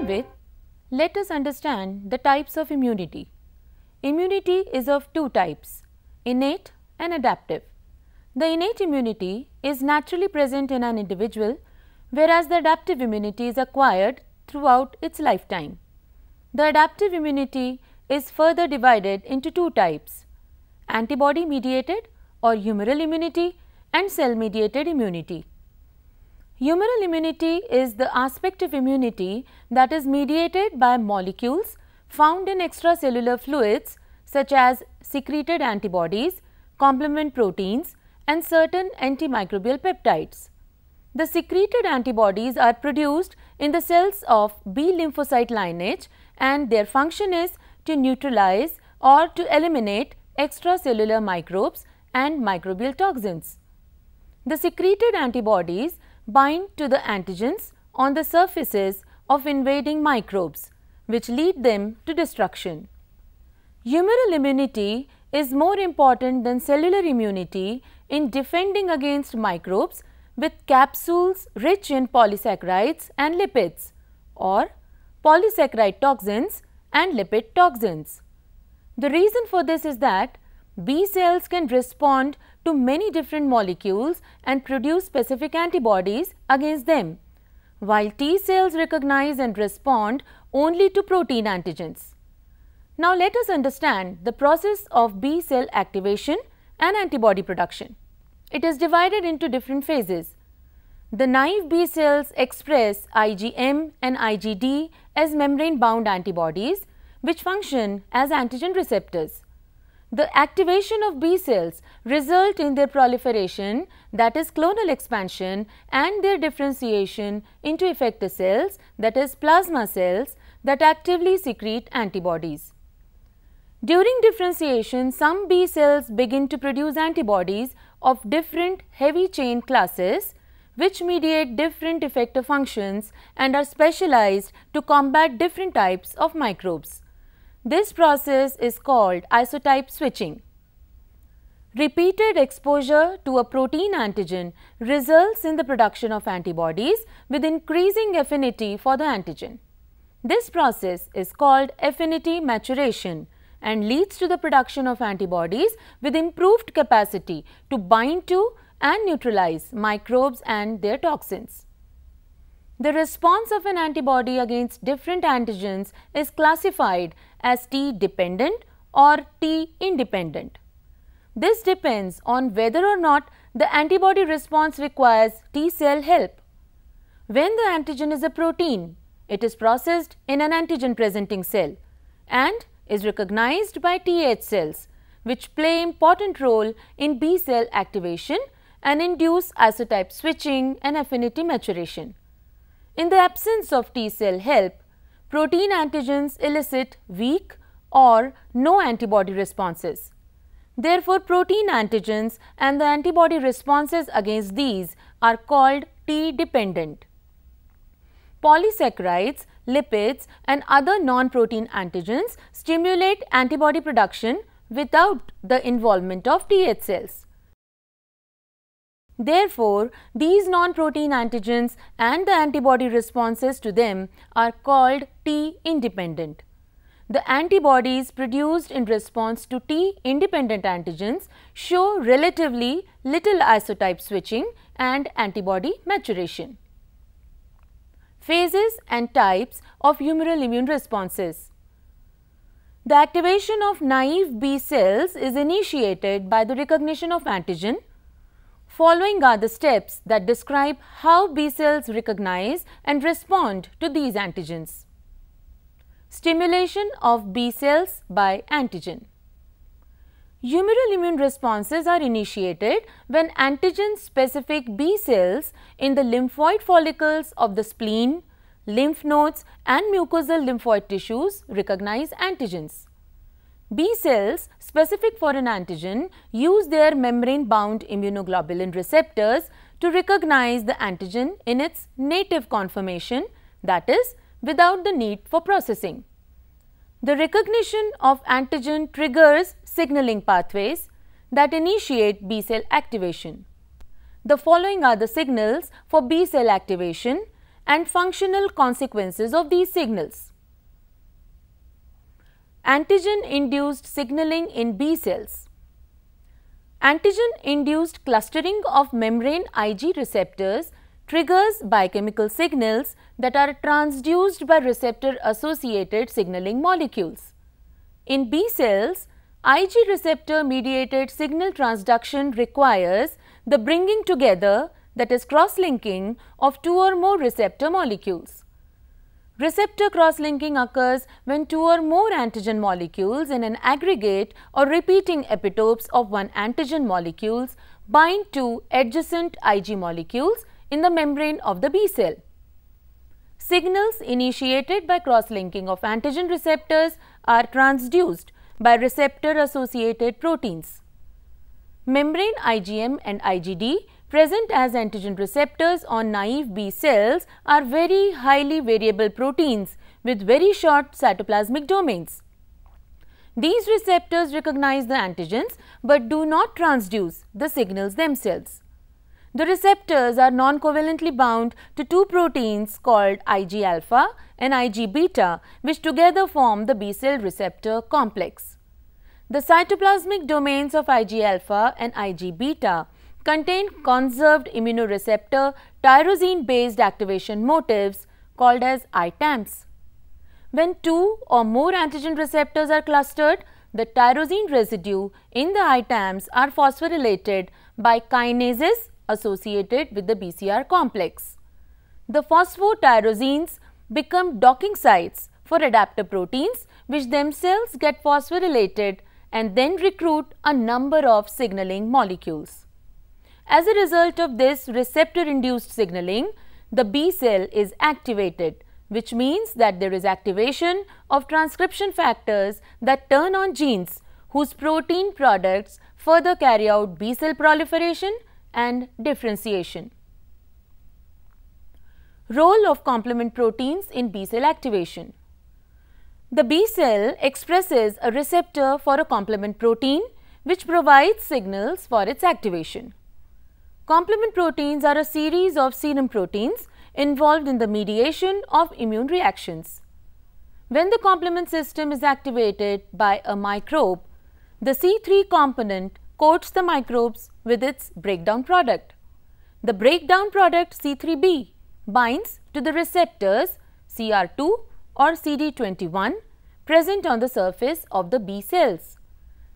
begin with, let us understand the types of immunity. Immunity is of two types, innate and adaptive. The innate immunity is naturally present in an individual, whereas the adaptive immunity is acquired throughout its lifetime. The adaptive immunity is further divided into two types, antibody mediated or humoral immunity and cell mediated immunity. Humoral immunity is the aspect of immunity that is mediated by molecules found in extracellular fluids such as secreted antibodies, complement proteins and certain antimicrobial peptides. The secreted antibodies are produced in the cells of B lymphocyte lineage and their function is to neutralize or to eliminate extracellular microbes and microbial toxins. The secreted antibodies bind to the antigens on the surfaces of invading microbes, which lead them to destruction. Humoral immunity is more important than cellular immunity in defending against microbes with capsules rich in polysaccharides and lipids, or polysaccharide toxins and lipid toxins. The reason for this is that B cells can respond to many different molecules and produce specific antibodies against them, while T cells recognize and respond only to protein antigens. Now, let us understand the process of B cell activation and antibody production. It is divided into different phases. The naive B cells express IgM and IgD as membrane-bound antibodies, which function as antigen receptors. The activation of B cells result in their proliferation, that is clonal expansion, and their differentiation into effector cells, that is plasma cells, that actively secrete antibodies. During differentiation, some B cells begin to produce antibodies of different heavy chain classes, which mediate different effector functions and are specialized to combat different types of microbes. This process is called isotype switching. Repeated exposure to a protein antigen results in the production of antibodies with increasing affinity for the antigen. This process is called affinity maturation and leads to the production of antibodies with improved capacity to bind to and neutralize microbes and their toxins. The response of an antibody against different antigens is classified as T dependent or T independent. This depends on whether or not the antibody response requires T cell help. When the antigen is a protein, it is processed in an antigen presenting cell and is recognized by Th cells, which play important role in B cell activation and induce isotype switching and affinity maturation. In the absence of T cell help, protein antigens elicit weak or no antibody responses. Therefore, protein antigens and the antibody responses against these are called T dependent. Polysaccharides, lipids and other non-protein antigens stimulate antibody production without the involvement of Th cells. Therefore, these non-protein antigens and the antibody responses to them are called T independent. The antibodies produced in response to T independent antigens show relatively little isotype switching and antibody maturation. Phases and types of humoral immune responses. The activation of naive B cells is initiated by the recognition of antigen. Following are the steps that describe how B cells recognize and respond to these antigens. Stimulation of B cells by antigen. Humoral immune responses are initiated when antigen-specific B cells in the lymphoid follicles of the spleen, lymph nodes and mucosal lymphoid tissues recognize antigens. B cells specific for an antigen use their membrane-bound immunoglobulin receptors to recognize the antigen in its native conformation, that is, without the need for processing. The recognition of antigen triggers signaling pathways that initiate B cell activation. The following are the signals for B cell activation and functional consequences of these signals. Antigen-induced signaling in B cells. Antigen-induced clustering of membrane Ig receptors triggers biochemical signals that are transduced by receptor-associated signaling molecules. In B cells, Ig receptor-mediated signal transduction requires the bringing together, that is cross-linking, of two or more receptor molecules. Receptor cross-linking occurs when two or more antigen molecules in an aggregate or repeating epitopes of one antigen molecules bind to adjacent Ig molecules in the membrane of the B cell. Signals initiated by cross-linking of antigen receptors are transduced by receptor-associated proteins. Membrane IgM and IgD present as antigen receptors on naive B cells are very highly variable proteins with very short cytoplasmic domains. These receptors recognize the antigens but do not transduce the signals themselves. The receptors are non-covalently bound to two proteins called Ig alpha and Ig beta, which together form the B cell receptor complex. The cytoplasmic domains of Ig alpha and Ig beta contain conserved immunoreceptor tyrosine based activation motifs called as ITAMs. When two or more antigen receptors are clustered, the tyrosine residue in the ITAMs are phosphorylated by kinases associated with the BCR complex. The phosphotyrosines become docking sites for adapter proteins which themselves get phosphorylated and then recruit a number of signaling molecules. As a result of this receptor-induced signaling, the B cell is activated, which means that there is activation of transcription factors that turn on genes whose protein products further carry out B cell proliferation and differentiation. Role of complement proteins in B cell activation. The B cell expresses a receptor for a complement protein which provides signals for its activation. Complement proteins are a series of serum proteins involved in the mediation of immune reactions. When the complement system is activated by a microbe, the C3 component coats the microbes with its breakdown product. The breakdown product C3b binds to the receptors CR2 or CD21 present on the surface of the B cells.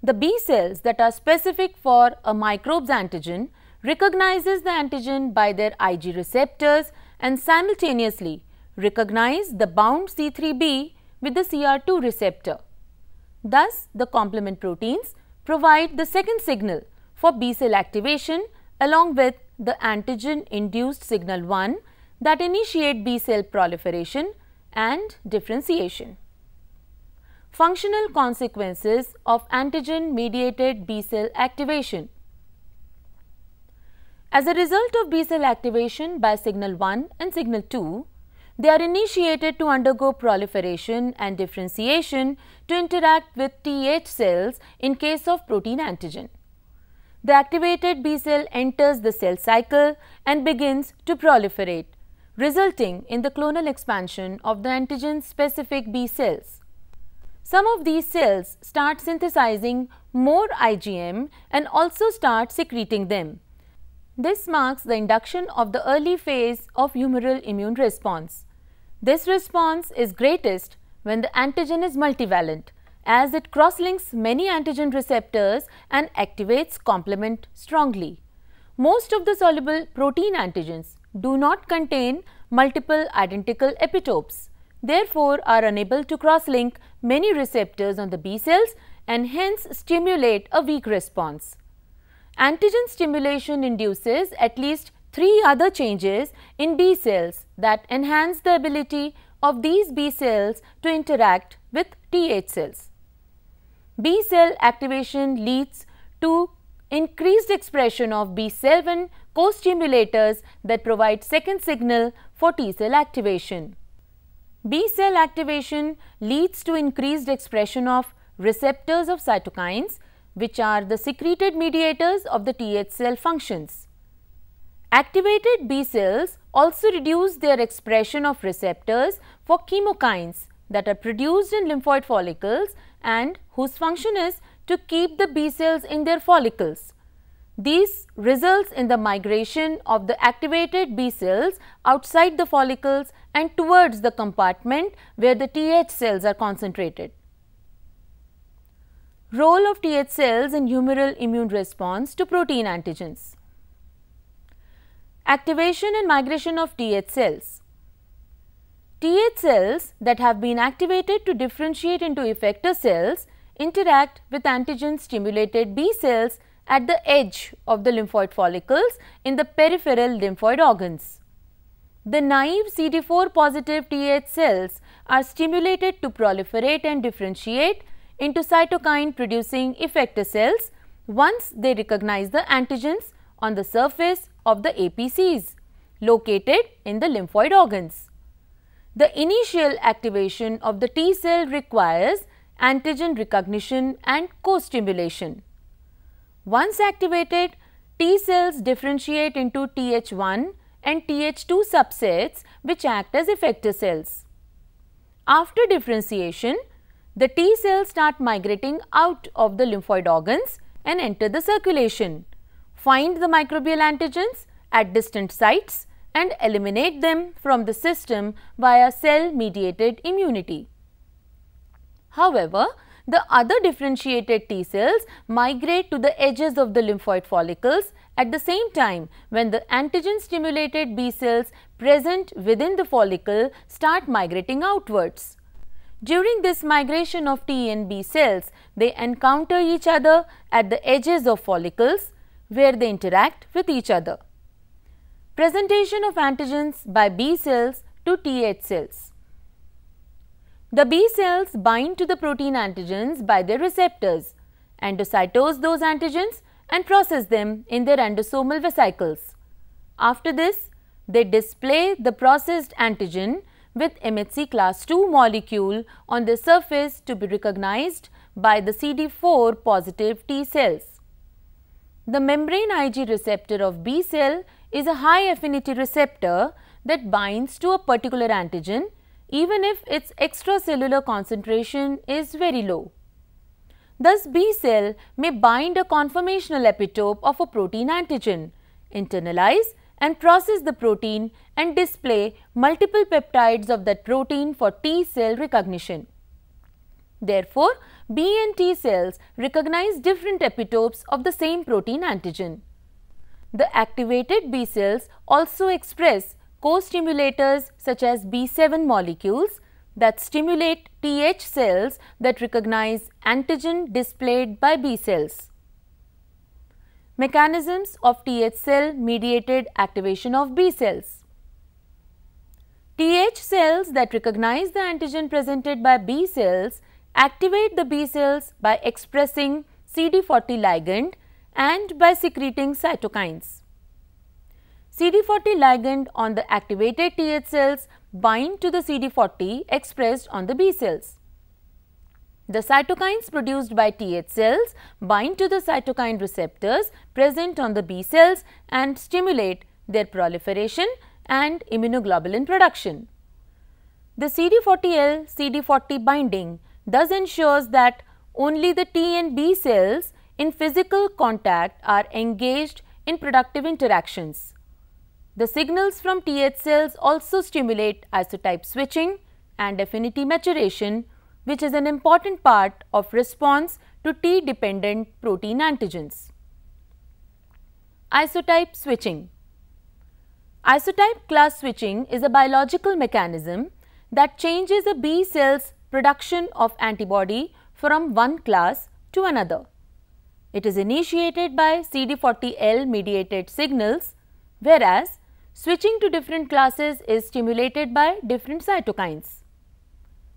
The B cells that are specific for a microbe's antigen recognizes the antigen by their Ig receptors and simultaneously recognize the bound C3b with the CR2 receptor. Thus, the complement proteins provide the second signal for B cell activation along with the antigen induced signal 1 that initiate B cell proliferation and differentiation. Functional consequences of antigen mediated B cell activation. As a result of B cell activation by signal 1 and signal 2, they are initiated to undergo proliferation and differentiation to interact with Th cells in case of protein antigen. The activated B cell enters the cell cycle and begins to proliferate, resulting in the clonal expansion of the antigen specific B cells. Some of these cells start synthesizing more IgM and also start secreting them. This marks the induction of the early phase of humoral immune response. This response is greatest when the antigen is multivalent, as it cross-links many antigen receptors and activates complement strongly. Most of the soluble protein antigens do not contain multiple identical epitopes, therefore are unable to cross-link many receptors on the B cells and hence stimulate a weak response. Antigen stimulation induces at least 3 other changes in B cells that enhance the ability of these B cells to interact with Th cells. B cell activation leads to increased expression of B7 co-stimulators that provide second signal for T cell activation. B cell activation leads to increased expression of receptors of cytokines, which are the secreted mediators of the Th cell functions. Activated B cells also reduce their expression of receptors for chemokines that are produced in lymphoid follicles and whose function is to keep the B cells in their follicles. This results in the migration of the activated B cells outside the follicles and towards the compartment where the Th cells are concentrated. Role of Th cells in humoral immune response to protein antigens. Activation and migration of Th cells. Th cells that have been activated to differentiate into effector cells interact with antigen stimulated B cells at the edge of the lymphoid follicles in the peripheral lymphoid organs. The naive CD4 positive Th cells are stimulated to proliferate and differentiate into cytokine producing effector cells once they recognize the antigens on the surface of the APCs located in the lymphoid organs. The initial activation of the T cell requires antigen recognition and co-stimulation. Once activated, T cells differentiate into Th1 and Th2 subsets which act as effector cells. After differentiation, the T cells start migrating out of the lymphoid organs and enter the circulation, find the microbial antigens at distant sites and eliminate them from the system via cell-mediated immunity. However, the other differentiated T cells migrate to the edges of the lymphoid follicles at the same time when the antigen-stimulated B cells present within the follicle start migrating outwards. During this migration of T and B cells, they encounter each other at the edges of follicles where they interact with each other. Presentation of antigens by B cells to Th cells. The B cells bind to the protein antigens by their receptors, endocytose those antigens and process them in their endosomal vesicles. After this, they display the processed antigen with MHC class II molecule on the surface to be recognized by the CD4 positive T cells. The membrane Ig receptor of B cell is a high affinity receptor that binds to a particular antigen even if its extracellular concentration is very low. Thus, B cell may bind a conformational epitope of a protein antigen, internalize and process the protein and display multiple peptides of that protein for T cell recognition. Therefore, B and T cells recognize different epitopes of the same protein antigen. The activated B cells also express co-stimulators such as B7 molecules that stimulate Th cells that recognize antigen displayed by B cells. Mechanisms of Th cell mediated activation of B cells. Th cells that recognize the antigen presented by B cells activate the B cells by expressing CD40 ligand and by secreting cytokines. CD40 ligand on the activated Th cells bind to the CD40 expressed on the B cells. The cytokines produced by Th cells bind to the cytokine receptors present on the B cells and stimulate their proliferation and immunoglobulin production. The CD40L CD40 binding thus ensures that only the T and B cells in physical contact are engaged in productive interactions. The signals from Th cells also stimulate isotype switching and affinity maturation, which is an important part of response to T-dependent protein antigens. Isotype switching. Isotype class switching is a biological mechanism that changes a B cell's production of antibody from one class to another. It is initiated by CD40L mediated signals, whereas switching to different classes is stimulated by different cytokines.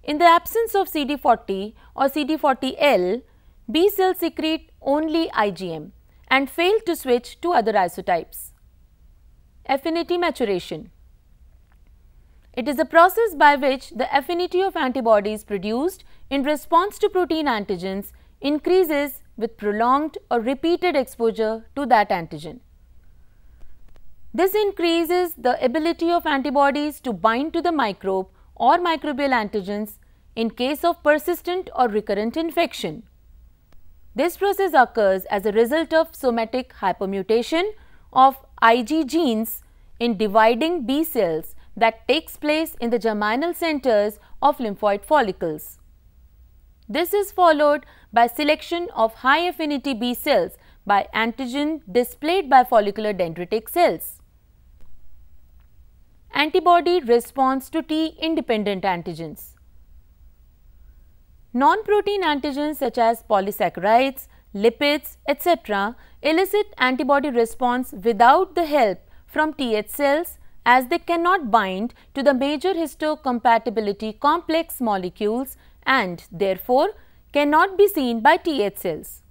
In the absence of CD40 or CD40L, B cells secrete only IgM and fail to switch to other isotypes. Affinity maturation. It is a process by which the affinity of antibodies produced in response to protein antigens increases with prolonged or repeated exposure to that antigen. This increases the ability of antibodies to bind to the microbe or microbial antigens in case of persistent or recurrent infection. This process occurs as a result of somatic hypermutation of Ig genes in dividing B cells that takes place in the germinal centers of lymphoid follicles. This is followed by selection of high affinity B cells by antigen displayed by follicular dendritic cells. Antibody response to T independent antigens. Non-protein antigens such as polysaccharides, lipids, etc. elicit antibody response without the help from Th cells, as they cannot bind to the major histocompatibility complex molecules and therefore cannot be seen by Th cells.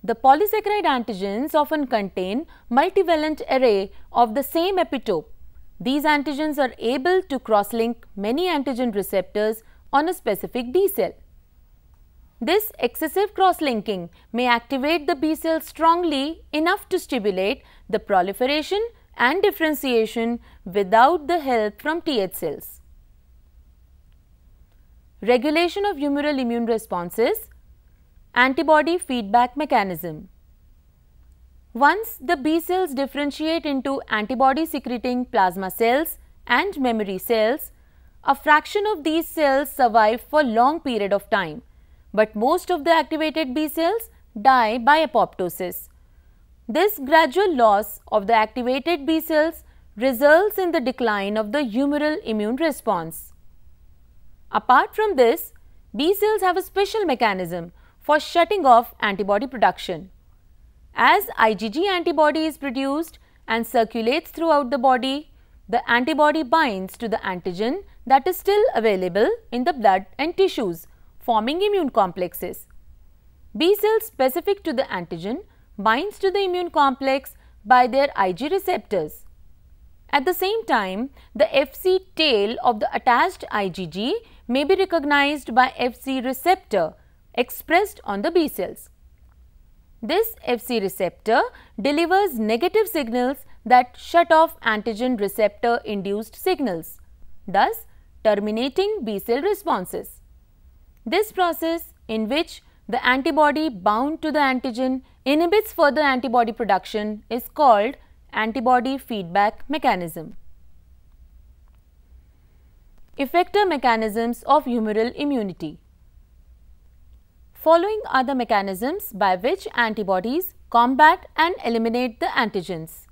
The polysaccharide antigens often contain multivalent array of the same epitope. These antigens are able to cross-link many antigen receptors on a specific B cell. This excessive cross-linking may activate the B cell strongly enough to stimulate the proliferation and differentiation without the help from Th cells. Regulation of humoral immune responses. Antibody feedback mechanism. Once the B cells differentiate into antibody secreting plasma cells and memory cells, a fraction of these cells survive for long period of time, but most of the activated B cells die by apoptosis. This gradual loss of the activated B cells results in the decline of the humoral immune response. Apart from this, B cells have a special mechanism for shutting off antibody production. As IgG antibody is produced and circulates throughout the body, the antibody binds to the antigen that is still available in the blood and tissues, forming immune complexes. B cells specific to the antigen binds to the immune complex by their Ig receptors. At the same time, the Fc tail of the attached IgG may be recognized by Fc receptor expressed on the B cells. This Fc receptor delivers negative signals that shut off antigen receptor induced signals, thus terminating B cell responses. This process, in which the antibody bound to the antigen inhibits further antibody production, is called antibody feedback mechanism. Effector mechanisms of humoral immunity. Following are the mechanisms by which antibodies combat and eliminate the antigens.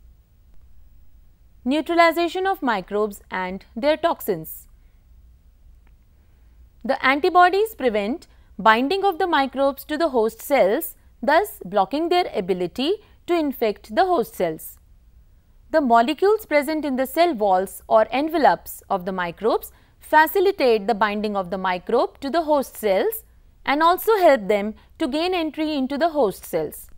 Neutralization of microbes and their toxins. The antibodies prevent binding of the microbes to the host cells, thus blocking their ability to infect the host cells. The molecules present in the cell walls or envelopes of the microbes facilitate the binding of the microbe to the host cells and also help them to gain entry into the host cells.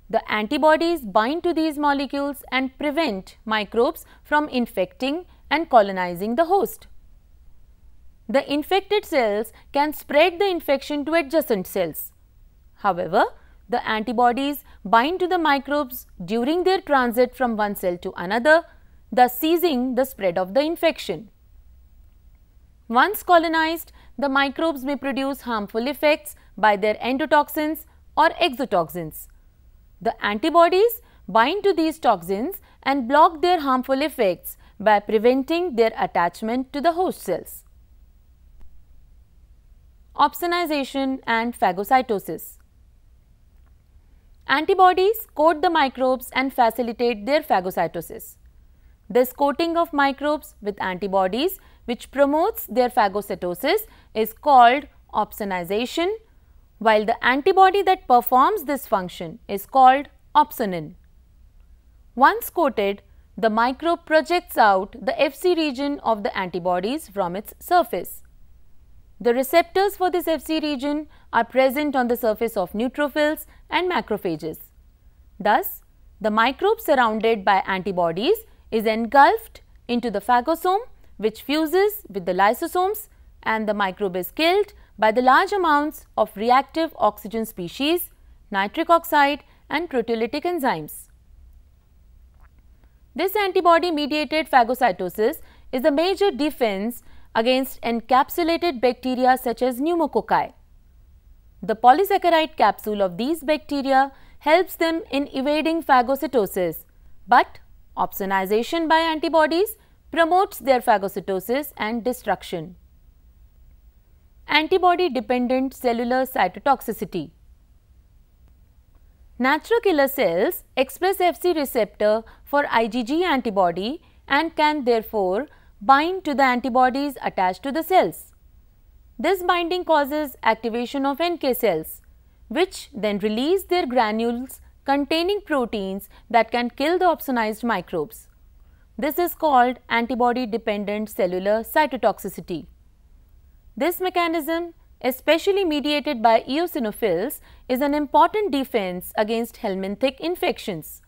The antibodies bind to these molecules and prevent microbes from infecting and colonizing the host. The infected cells can spread the infection to adjacent cells. However, the antibodies bind to the microbes during their transit from one cell to another, thus ceasing the spread of the infection. Once colonized, the microbes may produce harmful effects by their endotoxins or exotoxins. The antibodies bind to these toxins and block their harmful effects by preventing their attachment to the host cells. Opsonization and phagocytosis. Antibodies coat the microbes and facilitate their phagocytosis. This coating of microbes with antibodies, which promotes their phagocytosis, is called opsonization, while the antibody that performs this function is called opsonin. Once coated, the microbe projects out the Fc region of the antibodies from its surface. The receptors for this Fc region are present on the surface of neutrophils and macrophages. Thus, the microbe surrounded by antibodies is engulfed into the phagosome, which fuses with the lysosomes, and the microbe is killed by the large amounts of reactive oxygen species, nitric oxide and proteolytic enzymes. This antibody-mediated phagocytosis is a major defense against encapsulated bacteria such as pneumococci. The polysaccharide capsule of these bacteria helps them in evading phagocytosis, but opsonization by antibodies promotes their phagocytosis and destruction. Antibody-dependent cellular cytotoxicity. Natural killer cells express Fc receptor for IgG antibody and can therefore bind to the antibodies attached to the cells. This binding causes activation of NK cells, which then release their granules containing proteins that can kill the opsonized microbes. This is called antibody-dependent cellular cytotoxicity. This mechanism, especially mediated by eosinophils, is an important defense against helminthic infections.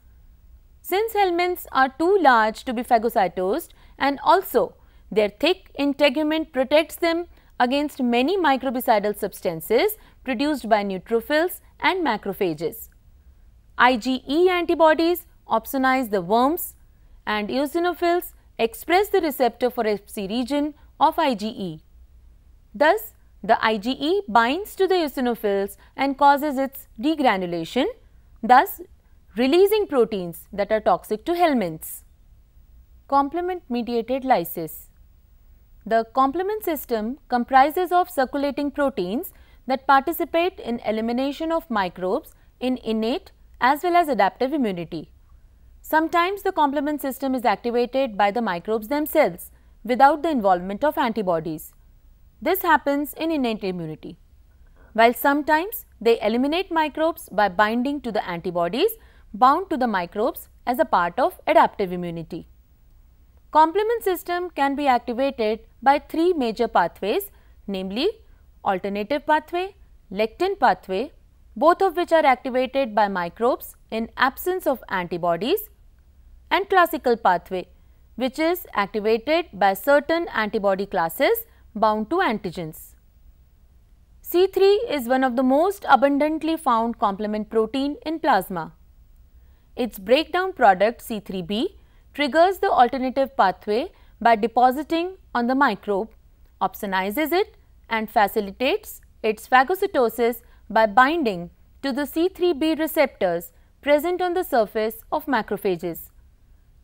Since helminths are too large to be phagocytosed and also their thick integument protects them against many microbicidal substances produced by neutrophils and macrophages. IgE antibodies opsonize the worms and eosinophils express the receptor for Fc region of IgE. Thus, the IgE binds to the eosinophils and causes its degranulation, thus releasing proteins that are toxic to helminths. Complement-mediated lysis. The complement system comprises of circulating proteins that participate in elimination of microbes in innate as well as adaptive immunity. Sometimes the complement system is activated by the microbes themselves without the involvement of antibodies. This happens in innate immunity, while sometimes they eliminate microbes by binding to the antibodies bound to the microbes as a part of adaptive immunity. Complement system can be activated by three major pathways, namely alternative pathway, lectin pathway, both of which are activated by microbes in absence of antibodies, and classical pathway, which is activated by certain antibody classes bound to antigens. C3 is one of the most abundantly found complement protein in plasma. Its breakdown product C3b triggers the alternative pathway by depositing on the microbe, opsonizes it and facilitates its phagocytosis by binding to the C3b receptors present on the surface of macrophages.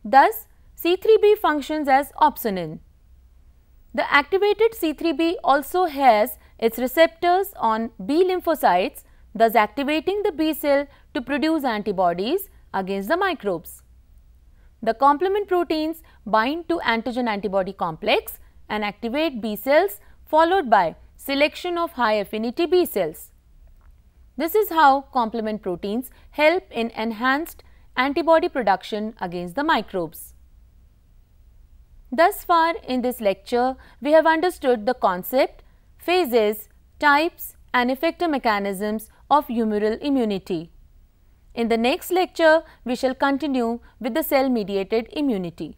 Thus, C3b functions as opsonin. The activated C3b also has its receptors on B lymphocytes, thus activating the B cell to produce antibodies against the microbes. The complement proteins bind to antigen-antibody complex and activate B cells, followed by selection of high affinity B cells. This is how complement proteins help in enhanced antibody production against the microbes. Thus far in this lecture, we have understood the concept, phases, types and effector mechanisms of humoral immunity. In the next lecture, we shall continue with the cell-mediated immunity.